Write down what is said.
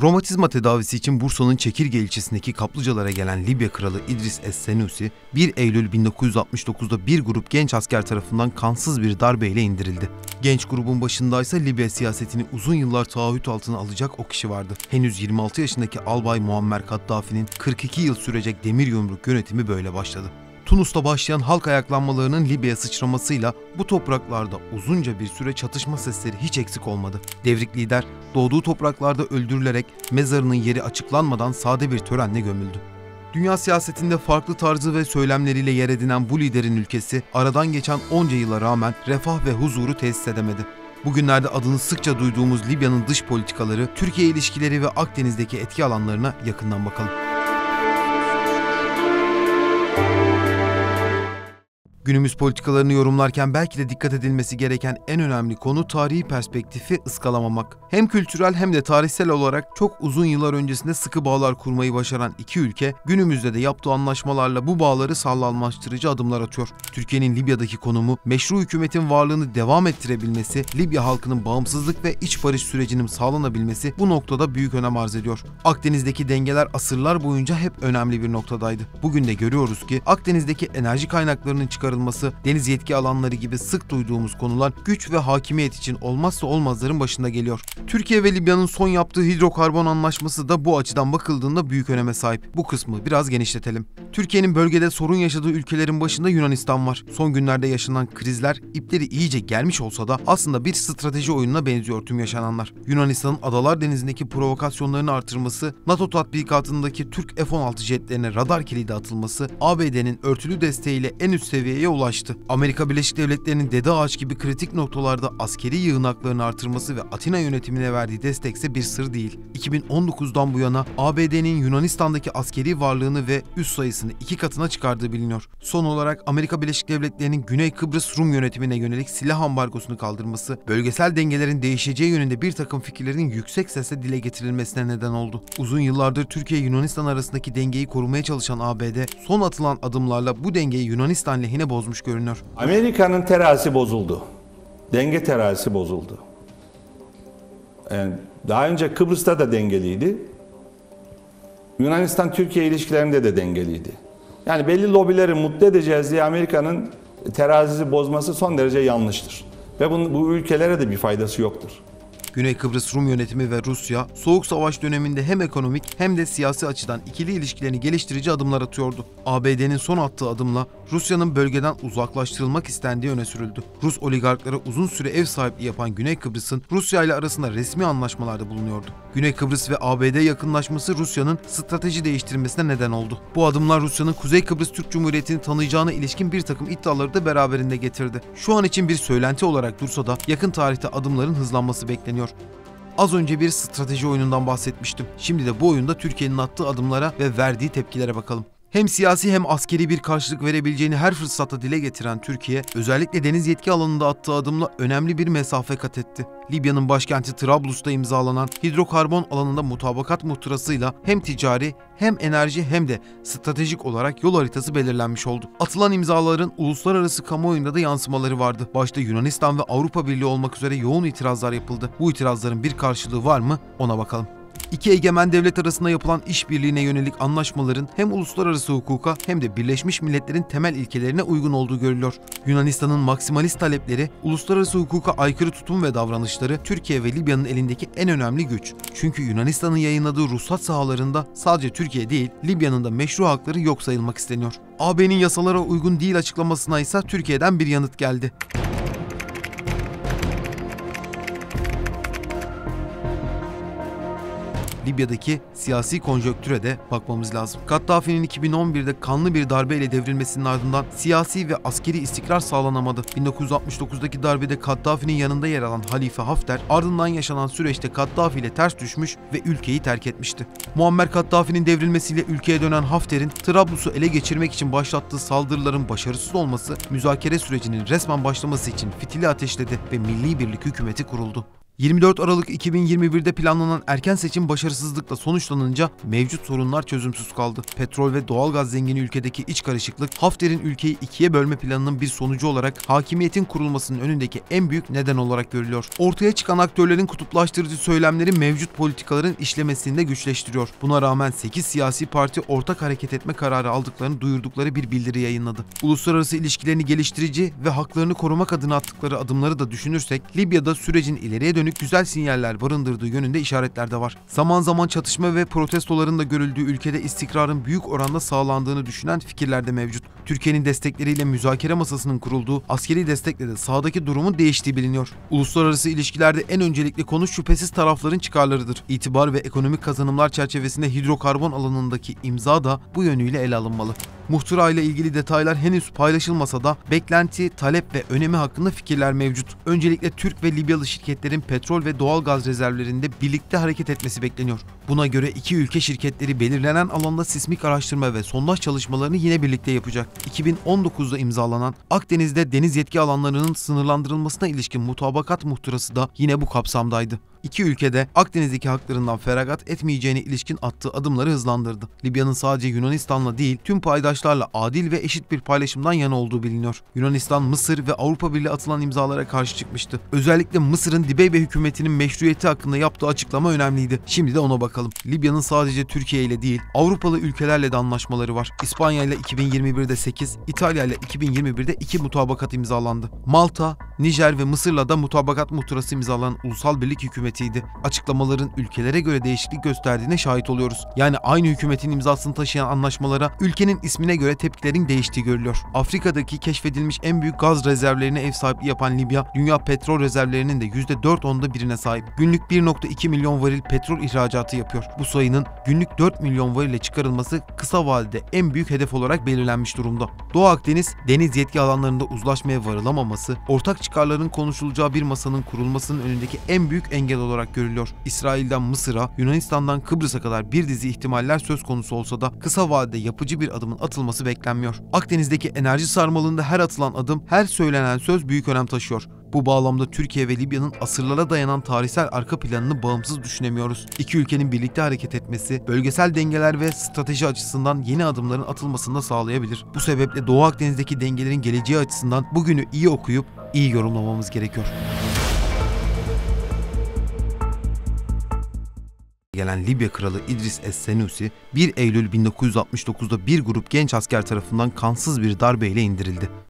Romatizma tedavisi için Bursa'nın Çekirge ilçesindeki kaplıcalara gelen Libya kralı İdris Es-Senusi, 1 Eylül 1969'da bir grup genç asker tarafından kansız bir darbeyle indirildi. Genç grubun başındaysa Libya siyasetini uzun yıllar taahhüt altına alacak o kişi vardı. Henüz 26 yaşındaki Albay Muammer Kaddafi'nin 42 yıl sürecek demir yumruk yönetimi böyle başladı. Tunus'ta başlayan halk ayaklanmalarının Libya'ya sıçramasıyla bu topraklarda uzunca bir süre çatışma sesleri hiç eksik olmadı. Devrik lider doğduğu topraklarda öldürülerek mezarının yeri açıklanmadan sade bir törenle gömüldü. Dünya siyasetinde farklı tarzı ve söylemleriyle yer edinen bu liderin ülkesi aradan geçen onca yıla rağmen refah ve huzuru tesis edemedi. Bugünlerde adını sıkça duyduğumuz Libya'nın dış politikaları, Türkiye ilişkileri ve Akdeniz'deki etki alanlarına yakından bakalım. Günümüz politikalarını yorumlarken belki de dikkat edilmesi gereken en önemli konu tarihi perspektifi ıskalamamak. Hem kültürel hem de tarihsel olarak çok uzun yıllar öncesinde sıkı bağlar kurmayı başaran iki ülke, günümüzde de yaptığı anlaşmalarla bu bağları sağlamlaştırıcı adımlar atıyor. Türkiye'nin Libya'daki konumu, meşru hükümetin varlığını devam ettirebilmesi, Libya halkının bağımsızlık ve iç barış sürecinin sağlanabilmesi bu noktada büyük önem arz ediyor. Akdeniz'deki dengeler asırlar boyunca hep önemli bir noktadaydı. Bugün de görüyoruz ki Akdeniz'deki enerji kaynaklarının çıkarılması, deniz yetki alanları gibi sık duyduğumuz konular güç ve hakimiyet için olmazsa olmazların başında geliyor. Türkiye ve Libya'nın son yaptığı hidrokarbon anlaşması da bu açıdan bakıldığında büyük öneme sahip. Bu kısmı biraz genişletelim. Türkiye'nin bölgede sorun yaşadığı ülkelerin başında Yunanistan var. Son günlerde yaşanan krizler ipleri iyice gelmiş olsa da aslında bir strateji oyununa benziyor tüm yaşananlar. Yunanistan'ın Adalar Denizi'ndeki provokasyonlarını artırması, NATO tatbikatındaki Türk F-16 jetlerine radar kilidi atılması, ABD'nin örtülü desteğiyle en üst seviyeye ulaştı. Amerika Birleşik Devletleri'nin Dede Ağaç gibi kritik noktalarda askeri yığınaklarını artırması ve Atina yönetimine verdiği destekse bir sır değil. 2019'dan bu yana ABD'nin Yunanistan'daki askeri varlığını ve üs sayısını 2 katına çıkardığı biliniyor. Son olarak Amerika Birleşik Devletleri'nin Güney Kıbrıs Rum yönetimine yönelik silah ambargosunu kaldırması, bölgesel dengelerin değişeceği yönünde bir takım fikirlerin yüksek sesle dile getirilmesine neden oldu. Uzun yıllardır Türkiye-Yunanistan arasındaki dengeyi korumaya çalışan ABD, son atılan adımlarla bu dengeyi Yunanistan lehine bozmuş görünüyor. Amerika'nın terazisi bozuldu. Denge terazisi bozuldu. Yani daha önce Kıbrıs'ta da dengeliydi. Yunanistan-Türkiye ilişkilerinde de dengeliydi. Yani belli lobileri mutlu edeceğiz diye Amerika'nın terazisi bozması son derece yanlıştır. Ve bu ülkelere de bir faydası yoktur. Güney Kıbrıs Rum yönetimi ve Rusya, Soğuk Savaş döneminde hem ekonomik hem de siyasi açıdan ikili ilişkilerini geliştirici adımlar atıyordu. ABD'nin son attığı adımla Rusya'nın bölgeden uzaklaştırılmak istendiği öne sürüldü. Rus oligarklara uzun süre ev sahipliği yapan Güney Kıbrıs'ın Rusya ile arasında resmi anlaşmalarda bulunuyordu. Güney Kıbrıs ve ABD yakınlaşması Rusya'nın strateji değiştirmesine neden oldu. Bu adımlar Rusya'nın Kuzey Kıbrıs Türk Cumhuriyeti'ni tanıyacağına ilişkin bir takım iddiaları da beraberinde getirdi. Şu an için bir söylenti olarak dursa da yakın tarihte adımların hızlanması bekleniyor. Az önce bir strateji oyunundan bahsetmiştim. Şimdi de bu oyunda Türkiye'nin attığı adımlara ve verdiği tepkilere bakalım. Hem siyasi hem askeri bir karşılık verebileceğini her fırsatta dile getiren Türkiye, özellikle deniz yetki alanında attığı adımla önemli bir mesafe kat etti. Libya'nın başkenti Trablus'ta imzalanan hidrokarbon alanında mutabakat muhtırasıyla hem ticari hem enerji hem de stratejik olarak yol haritası belirlenmiş oldu. Atılan imzaların uluslararası kamuoyunda da yansımaları vardı. Başta Yunanistan ve Avrupa Birliği olmak üzere yoğun itirazlar yapıldı. Bu itirazların bir karşılığı var mı? Ona bakalım. İki egemen devlet arasında yapılan işbirliğine yönelik anlaşmaların hem uluslararası hukuka hem de Birleşmiş Milletler'in temel ilkelerine uygun olduğu görülüyor. Yunanistan'ın maksimalist talepleri, uluslararası hukuka aykırı tutum ve davranışları Türkiye ve Libya'nın elindeki en önemli güç. Çünkü Yunanistan'ın yayınladığı ruhsat sahalarında sadece Türkiye değil, Libya'nın da meşru hakları yok sayılmak isteniyor. AB'nin yasalara uygun değil açıklamasına ise Türkiye'den bir yanıt geldi. Libya'daki siyasi konjonktüre de bakmamız lazım. Kaddafi'nin 2011'de kanlı bir darbeyle devrilmesinin ardından siyasi ve askeri istikrar sağlanamadı. 1969'daki darbede Kaddafi'nin yanında yer alan Halife Hafter, ardından yaşanan süreçte Kaddafi ile ters düşmüş ve ülkeyi terk etmişti. Muammer Kaddafi'nin devrilmesiyle ülkeye dönen Hafter'in Trablus'u ele geçirmek için başlattığı saldırıların başarısız olması, müzakere sürecinin resmen başlaması için fitili ateşledi ve Milli Birlik hükümeti kuruldu. 24 Aralık 2021'de planlanan erken seçim başarısızlıkla sonuçlanınca mevcut sorunlar çözümsüz kaldı. Petrol ve doğalgaz zengini ülkedeki iç karışıklık, Hafter'in ülkeyi ikiye bölme planının bir sonucu olarak hakimiyetin kurulmasının önündeki en büyük neden olarak görülüyor. Ortaya çıkan aktörlerin kutuplaştırıcı söylemleri mevcut politikaların işlemesini de güçleştiriyor. Buna rağmen 8 siyasi parti ortak hareket etme kararı aldıklarını duyurdukları bir bildiri yayınladı. Uluslararası ilişkilerini geliştirici ve haklarını korumak adına attıkları adımları da düşünürsek, Libya'da sürecin ileriye dönük güzel sinyaller barındırdığı yönünde işaretler de var. Zaman zaman çatışma ve protestoların da görüldüğü ülkede istikrarın büyük oranda sağlandığını düşünen fikirler de mevcut. Türkiye'nin destekleriyle müzakere masasının kurulduğu, askeri destekle de sahadaki durumun değiştiği biliniyor. Uluslararası ilişkilerde en öncelikli konu şüphesiz tarafların çıkarlarıdır. İtibar ve ekonomik kazanımlar çerçevesinde hidrokarbon alanındaki imza da bu yönüyle ele alınmalı. Muhtıra ile ilgili detaylar henüz paylaşılmasa da beklenti, talep ve önemi hakkında fikirler mevcut. Öncelikle Türk ve Libyalı şirketlerin petrol ve doğal gaz rezervlerinde birlikte hareket etmesi bekleniyor. Buna göre iki ülke şirketleri belirlenen alanda sismik araştırma ve sondaj çalışmalarını yine birlikte yapacak. 2019'da imzalanan Akdeniz'de deniz yetki alanlarının sınırlandırılmasına ilişkin mutabakat muhtırası da yine bu kapsamdaydı. İki ülke de Akdeniz'deki haklarından feragat etmeyeceğine ilişkin attığı adımları hızlandırdı. Libya'nın sadece Yunanistan'la değil, tüm paydaşlarla adil ve eşit bir paylaşımdan yana olduğu biliniyor. Yunanistan, Mısır ve Avrupa Birliği atılan imzalara karşı çıkmıştı. Özellikle Mısır'ın Dibeybe hükümetinin meşruiyeti hakkında yaptığı açıklama önemliydi. Şimdi de ona bakalım. Libya'nın sadece Türkiye ile değil, Avrupalı ülkelerle de anlaşmaları var. İspanya ile 2021'de 8, İtalya ile 2021'de 2 mutabakat imzalandı. Malta, Nijer ve Mısır'la da mutabakat muhtırası imzalanan Ulusal Birlik Hükümeti'ydi. Açıklamaların ülkelere göre değişiklik gösterdiğine şahit oluyoruz. Yani aynı hükümetin imzasını taşıyan anlaşmalara ülkenin ismine göre tepkilerin değiştiği görülüyor. Afrika'daki keşfedilmiş en büyük gaz rezervlerine ev sahipliği yapan Libya, dünya petrol rezervlerinin de %4.1'ine sahip. Günlük 1.2 milyon varil petrol ihracatı yapıyor. Bu sayının günlük 4 milyon varile çıkarılması kısa vadede en büyük hedef olarak belirlenmiş durumda. Doğu Akdeniz, deniz yetki alanlarında uzlaşmaya varılamaması, ortak çıkarların konuşulacağı bir masanın kurulmasının önündeki en büyük engel olarak görülüyor. İsrail'den Mısır'a, Yunanistan'dan Kıbrıs'a kadar bir dizi ihtimaller söz konusu olsa da kısa vadede yapıcı bir adımın atılması beklenmiyor. Akdeniz'deki enerji sarmalında her atılan adım, her söylenen söz büyük önem taşıyor. Bu bağlamda Türkiye ve Libya'nın asırlara dayanan tarihsel arka planını bağımsız düşünemiyoruz. İki ülkenin birlikte hareket etmesi, bölgesel dengeler ve strateji açısından yeni adımların atılmasını da sağlayabilir. Bu sebeple Doğu Akdeniz'deki dengelerin geleceği açısından bugünü iyi okuyup iyi yorumlamamız gerekiyor. Gelen Libya kralı İdris Es-Senusi 1 Eylül 1969'da bir grup genç asker tarafından kansız bir darbeyle indirildi.